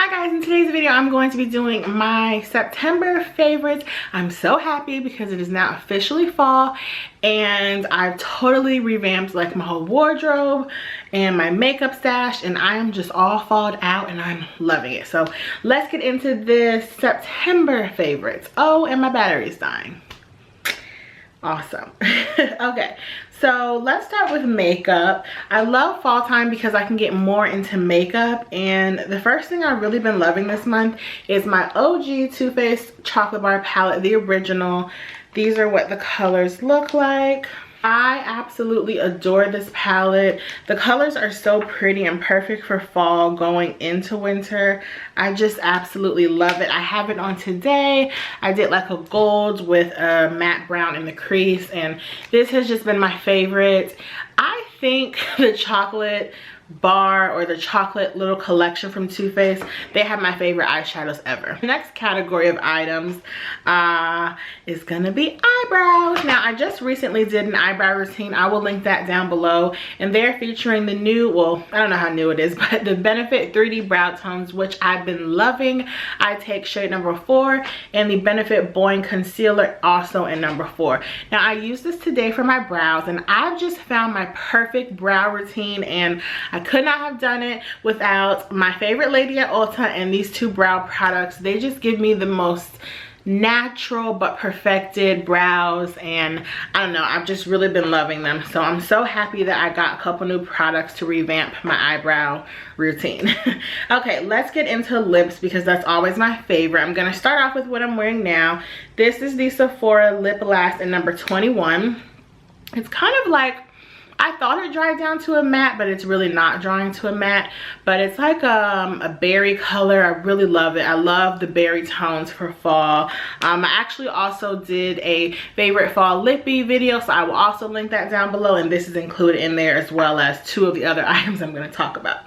Hi guys, in today's video I'm going to be doing my September favorites. I'm so happy because it is now officially fall and I've totally revamped like my whole wardrobe and my makeup stash, and I am just all falled out and I'm loving it. So let's get into this September favorites. Oh, and my battery is dying. Awesome. Okay, so let's start with makeup. I love fall time because I can get more into makeup, and the first thing I've really been loving this month is my OG Too Faced Chocolate Bar Palette, the original. These are what the colors look like. I absolutely adore this palette. The colors are so pretty and perfect for fall going into winter. I just absolutely love it. I have it on today. I did like a gold with a matte brown in the crease, and this has just been my favorite. I think the chocolate bar or the chocolate little collection from Too Faced, they have my favorite eyeshadows ever. Next category of items is gonna be eyebrows. Now I just recently did an eyebrow routine. I will link that down below, and they're featuring the new, well, I don't know how new it is, but the Benefit 3D Browtones, which I've been loving. I take shade number 4 and the Benefit Boiing concealer also in number 4. Now I used this today for my brows, and I've just found my perfect brow routine, and I could not have done it without my favorite lady at Ulta and these two brow products. They just give me the most natural but perfected brows, and I don't know, I've just really been loving them. So I'm so happy that I got a couple new products to revamp my eyebrow routine. Okay, let's get into lips because that's always my favorite. I'm gonna start off with what I'm wearing now. This is the Sephora Lip Last in number 21. It's kind of like, I thought it dried down to a matte, but it's really not drying to a matte. But it's like a berry color. I really love it. I love the berry tones for fall. I actually also did a favorite fall lippy video, so I will also link that down below. And this is included in there, as well as 2 of the other items I'm going to talk about.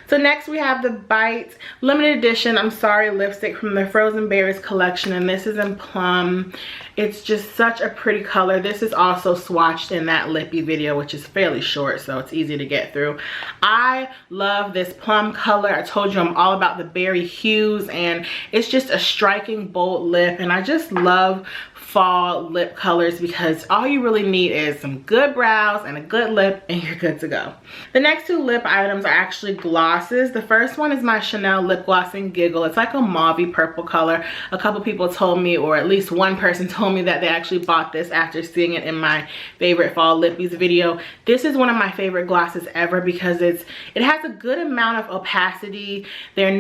So next we have the Bite limited edition I'm Sorry lipstick from the Frozen Berries collection, and this is in Plum. It's just such a pretty color. This is also swatched in that lippy video, which is fairly short, so it's easy to get through. I love this plum color. I told you I'm all about the berry hues, and it's just a striking bold lip, and I just love fall lip colors because all you really need is some good brows and a good lip and you're good to go. The next 2 lip items are actually glosses. The first one is my Chanel lip gloss in Giggle. It's like a mauvey purple color. A couple people told me, or at least one person told me, that they actually bought this after seeing it in my favorite fall lippies video. This is one of my favorite glosses ever because it has a good amount of opacity. They're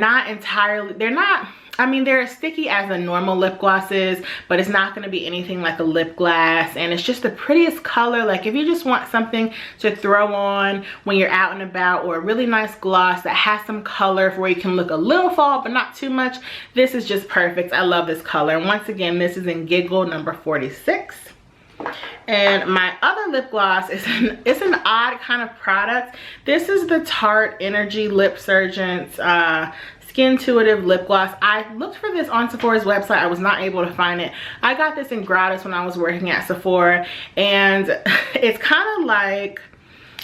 as sticky as a normal lip gloss is, but it's not gonna be anything like a lip glass, and it's just the prettiest color. Like if you just want something to throw on when you're out and about, or a really nice gloss that has some color where you can look a little fall but not too much, this is just perfect. I love this color. And once again, this is in Giggle number 46. And my other lip gloss is it's an odd kind of product. This is the Tarte Energy LipSurgence Skin-Intuitive lip gloss. I looked for this on Sephora's website. I was not able to find it. I got this in gratis when I was working at Sephora, and it's kind of like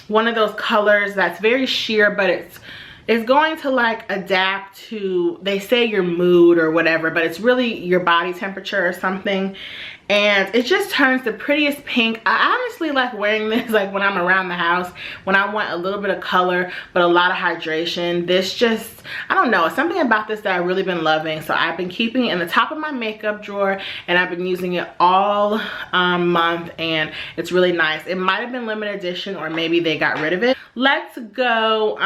one of those colors that's very sheer, but it's going to like adapt to, they say, your mood or whatever, but it's really your body temperature or something. And it just turns the prettiest pink. I honestly like wearing this like when I'm around the house, when I want a little bit of color but a lot of hydration. This just, I don't know, something about this that I've really been loving. So I've been keeping it in the top of my makeup drawer, and I've been using it all month, and it's really nice. It might have been limited edition, or maybe they got rid of it. Let's go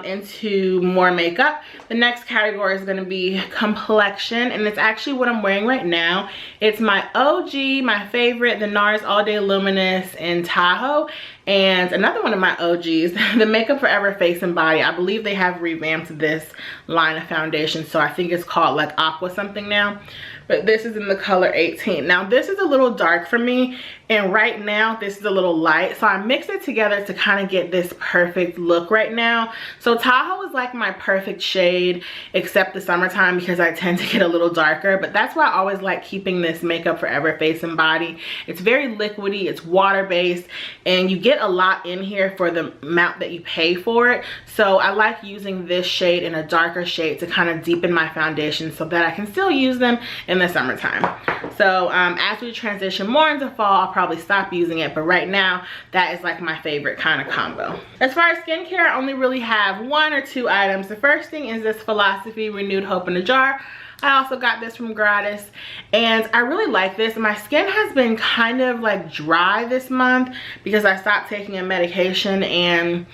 into more makeup. The next category is going to be complexion, and it's actually what I'm wearing right now. It's my OG, my favorite, the Nars All Day Luminous in Tahoe, and another one of my OGs, the Makeup Forever Face and Body. I believe they have revamped this line of foundation, so I think it's called like Aqua something now. But this is in the color 18. Now this is a little dark for me, and right now this is a little light, so I mixed it together to kind of get this perfect look right now. So Tahoe is like my perfect shade, except the summertime, because I tend to get a little darker. But that's why I always like keeping this Makeup Forever Face and Body. It's very liquidy, it's water based, and you get a lot in here for the amount that you pay for it. So I like using this shade in a darker shade to kind of deepen my foundation so that I can still use them in the summertime. So as we transition more into fall, I'll probably stop using it, but right now that is like my favorite kind of combo. As far as skincare, I only really have 1 or 2 items. The first thing is this Philosophy Renewed Hope in a Jar. I also got this from Gratis, and I really like this. My skin has been kind of like dry this month because I stopped taking a medication, and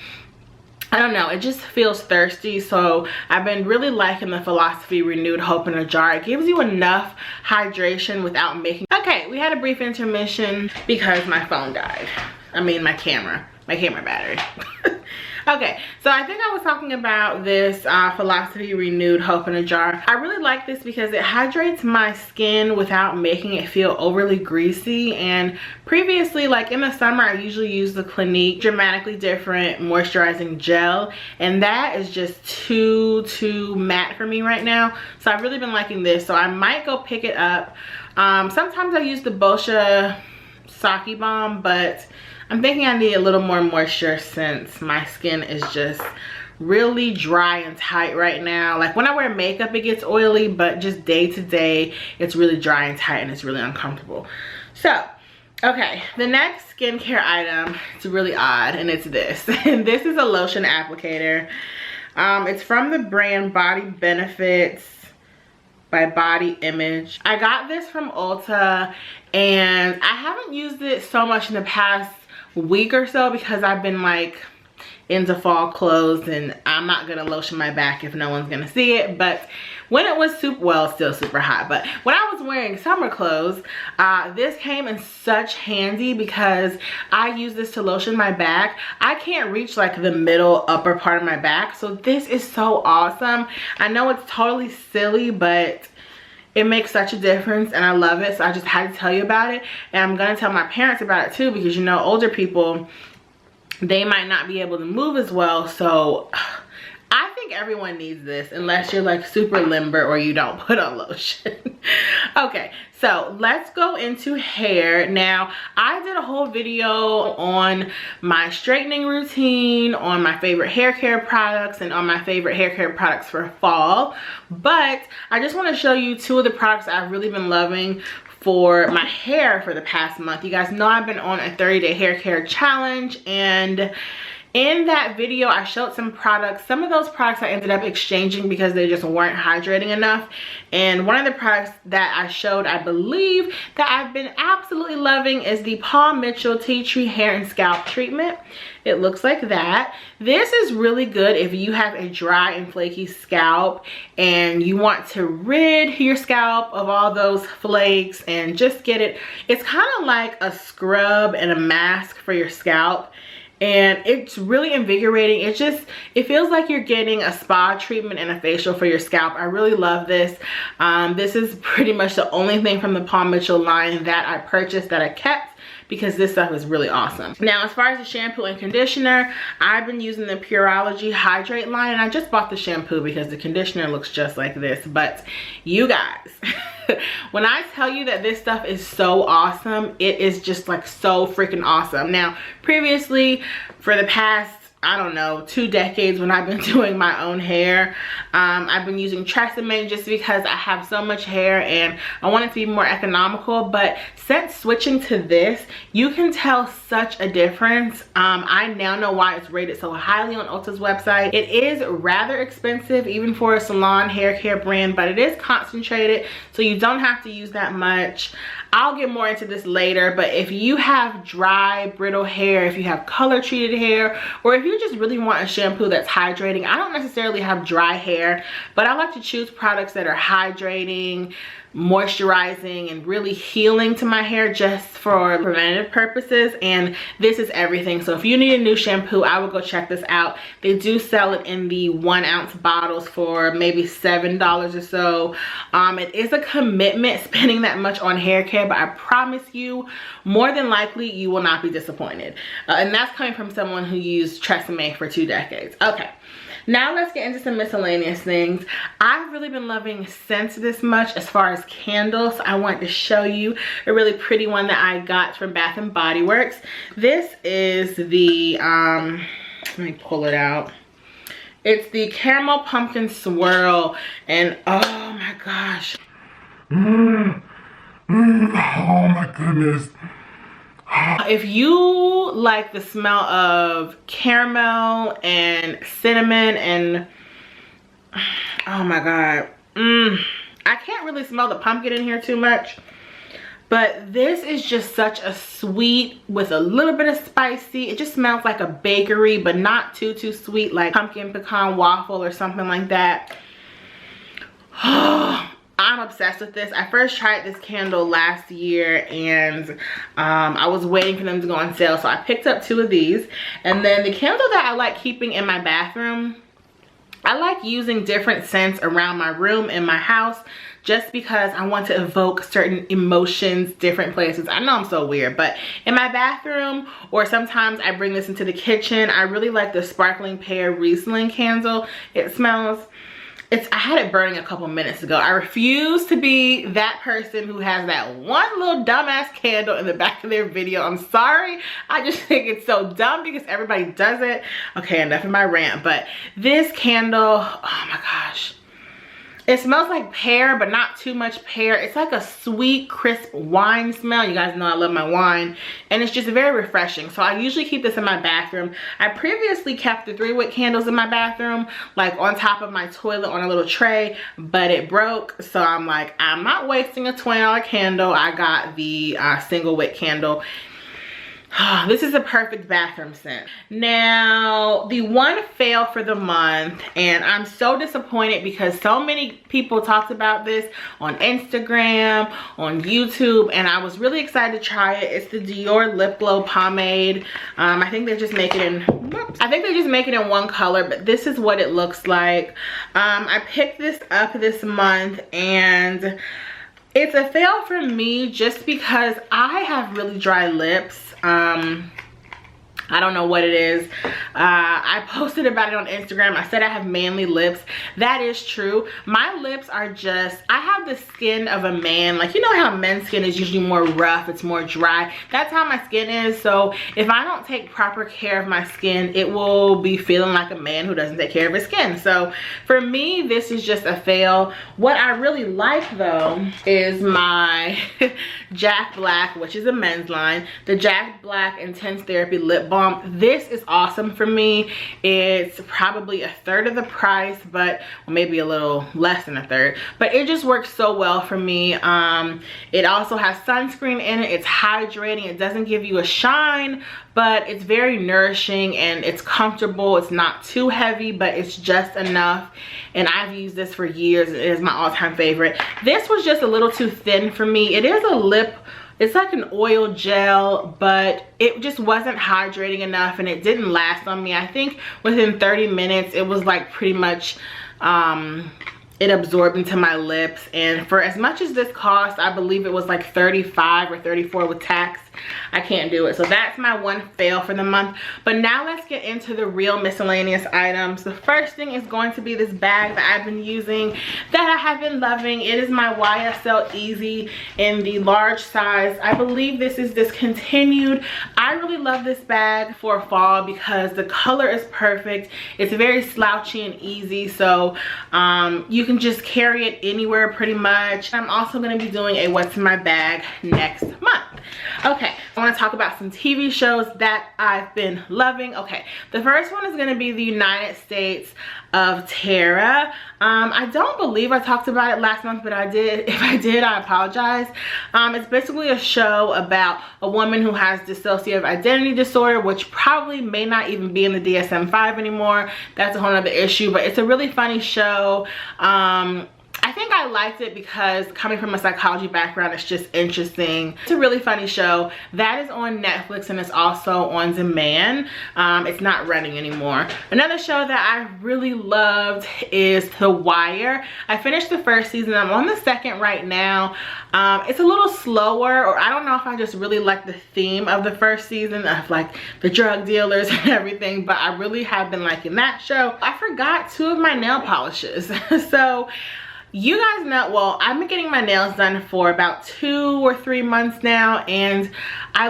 I don't know, it just feels thirsty. So I've been really liking the Philosophy Renewed Hope in a Jar. It gives you enough hydration without making... Okay, we had a brief intermission because my phone died. I mean my camera battery. Okay, so I think I was talking about this Philosophy Renewed Hope in a Jar. I really like this because it hydrates my skin without making it feel overly greasy. And previously, like in the summer, I usually use the Clinique Dramatically Different Moisturizing Gel, and that is just too matte for me right now. So I've really been liking this, so I might go pick it up. Sometimes I use the Boscia Sake Balm, but I'm thinking I need a little more moisture since my skin is just really dry and tight right now. Like when I wear makeup, it gets oily, but just day to day, it's really dry and tight and it's really uncomfortable. So, okay, the next skincare item, it's really odd, and it's this. And this is a lotion applicator. It's from the brand Body Benefits by Body Image. I got this from Ulta, and I haven't used it so much in the past week or so because I've been like into fall clothes, and I'm not gonna lotion my back if no one's gonna see it. But when it was it's still super hot, but when I was wearing summer clothes, this came in such handy because I use this to lotion my back. I can't reach like the middle upper part of my back, so this is so awesome. I know it's totally silly, but it makes such a difference and I love it. So I just had to tell you about it, and I'm gonna tell my parents about it too, because you know, older people, they might not be able to move as well. So I think everyone needs this unless you're like super limber or you don't put on lotion. Okay, so let's go into hair. Now, I did a whole video on my straightening routine, on my favorite hair care products, and on my favorite hair care products for fall. But I just want to show you 2 of the products I've really been loving for my hair for the past month. You guys know I've been on a 30-day hair care challenge, and in that video I showed some products. Some of those products I ended up exchanging because they just weren't hydrating enough, and one of the products that I showed, I believe, that I've been absolutely loving is the Paul Mitchell Tea Tree Hair and Scalp Treatment. It looks like that. This is really good if you have a dry and flaky scalp and you want to rid your scalp of all those flakes and just get it. It's kind of like a scrub and a mask for your scalp, and it's really invigorating. It feels like you're getting a spa treatment and a facial for your scalp. I really love this. This is pretty much the only thing from the Paul Mitchell line that I purchased that I kept, because this stuff is really awesome. Now, as far as the shampoo and conditioner, I've been using the Pureology Hydrate line, and I just bought the shampoo because the conditioner looks just like this. But you guys, when I tell you that this stuff is so awesome, it is just like so freaking awesome. Now, previously, for the past, I don't know, 2 decades when I've been doing my own hair, I've been using Tresemme just because I have so much hair and I want it to be more economical. But since switching to this, you can tell such a difference. I now know why it's rated so highly on Ulta's website. It is rather expensive even for a salon hair care brand, but it is concentrated, so you don't have to use that much. I'll get more into this later, but if you have dry, brittle hair, if you have color treated hair, or if you just really want a shampoo that's hydrating, I don't necessarily have dry hair, but I like to choose products that are hydrating, moisturizing, and really healing to my hair just for preventative purposes, and this is everything. So if you need a new shampoo, I would go check this out. They do sell it in the 1-ounce bottles for maybe $7 or so. It is a commitment spending that much on hair care, but I promise you, more than likely, you will not be disappointed. And that's coming from someone who used Tresemme for 2 decades. Okay. Now let's get into some miscellaneous things. I've really been loving scents this much as far as candle, so I wanted to show you a really pretty one that I got from Bath and Body Works. This is the let me pull it out. It's the Caramel Pumpkin Swirl, and oh my gosh. Oh my goodness. If you like the smell of caramel and cinnamon and oh my god, I can't really smell the pumpkin in here too much, but this is just such a sweet with a little bit of spicy. It just smells like a bakery, but not too sweet, like pumpkin pecan waffle or something like that. I'm obsessed with this. I first tried this candle last year, and I was waiting for them to go on sale, so I picked up 2 of these. And then the candle that I like keeping in my bathroom, I like using different scents around my room in my house just because I want to evoke certain emotions, different places. I know I'm so weird, but in my bathroom, or sometimes I bring this into the kitchen, I really like the Sparkling Pear Riesling candle. It smells, I had it burning a couple minutes ago. I refuse to be that person who has that one little dumbass candle in the back of their video. I'm sorry. I just think it's so dumb because everybody does it. Okay, enough of my rant. But this candle, oh my gosh. It smells like pear, but not too much pear. It's like a sweet, crisp wine smell. You guys know I love my wine. And it's just very refreshing. So I usually keep this in my bathroom. I previously kept the 3-wick candles in my bathroom, like on top of my toilet on a little tray, but it broke. So I'm like, I'm not wasting a $20 candle. I got the single wick candle. This is a perfect bathroom scent. Now, the one fail for the month, and I'm so disappointed because so many people talked about this on Instagram, on YouTube, and I was really excited to try it. It's the Dior Lip Glow Pomade. I think they're just making it in one color, but this is what it looks like. I picked this up this month, and it's a fail for me just because I have really dry lips. I don't know what it is. I posted about it on Instagram. I said I have manly lips. That is true. My lips are just, I have the skin of a man. Like, you know how men's skin is usually more rough, it's more dry. That's how my skin is. So if I don't take proper care of my skin, it will be feeling like a man who doesn't take care of his skin. So for me, this is just a fail. What I really like though is my Jack Black, which is a men's line, the Jack Black Intense Therapy Lip Balm. This is awesome for me. It's probably 1/3 of the price, but maybe a little less than 1/3, but it just works so well for me. It also has sunscreen in it. It's hydrating. It doesn't give you a shine, but it's very nourishing and it's comfortable. It's not too heavy, but it's just enough, and I've used this for years. It is my all-time favorite. This was just a little too thin for me. It is a lip, it's like an oil gel, but it just wasn't hydrating enough, and it didn't last on me. I think within 30 minutes, it was like pretty much, it absorbed into my lips. And for as much as this cost, I believe it was like $35 or $34 with tax. I can't do it. So that's my one fail for the month. But now let's get into the real miscellaneous items. The first thing is going to be this bag that I've been using, that I have been loving. It is my YSL Easy in the large size. I believe this is discontinued. I really love this bag for fall because the color is perfect. It's very slouchy and easy, so you can just carry it anywhere pretty much. I'm also going to be doing a what's in my bag next month. Okay, I want to talk about some TV shows that I've been loving. Okay, the first one is going to be the United States of Tara. I don't believe I talked about it last month, but I did. If I did, I apologize. It's basically a show about a woman who has dissociative identity disorder, which probably may not even be in the DSM-5 anymore. That's a whole other issue, but it's a really funny show. I think I liked it because coming from a psychology background, it's just interesting. It's a really funny show. That is on Netflix and it's also on demand. It's not running anymore. Another show that I really loved is The Wire. I finished the first season. I'm on the second right now. It's a little slower, or I don't know if I just really like the theme of the first season of like the drug dealers and everything, but I really have been liking that show. I forgot 2 of my nail polishes. So You guys know, well, I've been getting my nails done for about 2 or 3 months now, and I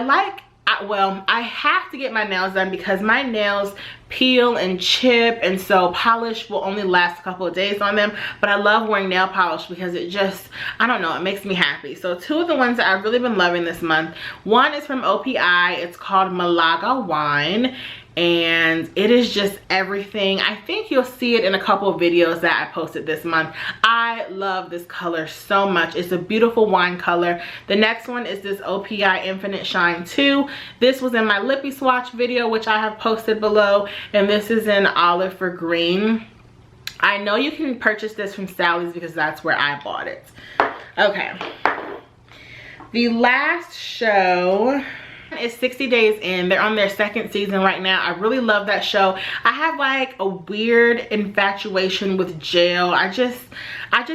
have to get my nails done because my nails peel and chip, and so polish will only last a couple of days on them. But I love wearing nail polish because it just, I don't know, it makes me happy. So 2 of the ones that I've really been loving this month, one is from OPI. It's called Malaga Wine, and it is just everything. I think you'll see it in a couple of videos that I posted this month. I love this color so much. It's a beautiful wine color. The next one is this OPI Infinite Shine 2. This was in my lippy swatch video, which I have posted below, and this is in Olive for Green. I know you can purchase this from Sally's because that's where I bought it. Okay, the last show is 60 Days In. They're on their 2nd season right now. I really love that show. I have like a weird infatuation with jail. I just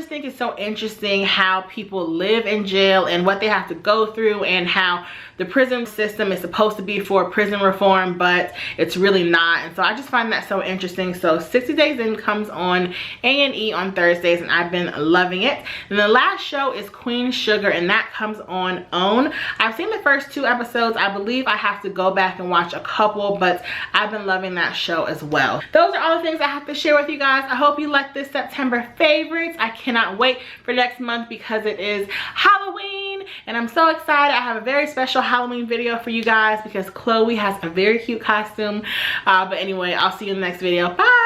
think it's so interesting how people live in jail and what they have to go through, and how the prison system is supposed to be for prison reform, but it's really not. And so I just find that so interesting. So 60 Days In comes on A&E on Thursdays, and I've been loving it. And the last show is Queen Sugar, and that comes on OWN. I've seen the first 2 episodes. I believe I have to go back and watch a couple, but I've been loving that show as well. Those are all the things I have to share with you guys. I hope you like this September favorites. I cannot wait for next month because it is Halloween, and I'm so excited. I have a very special Halloween video for you guys because Chloe has a very cute costume. But anyway, I'll see you in the next video. Bye.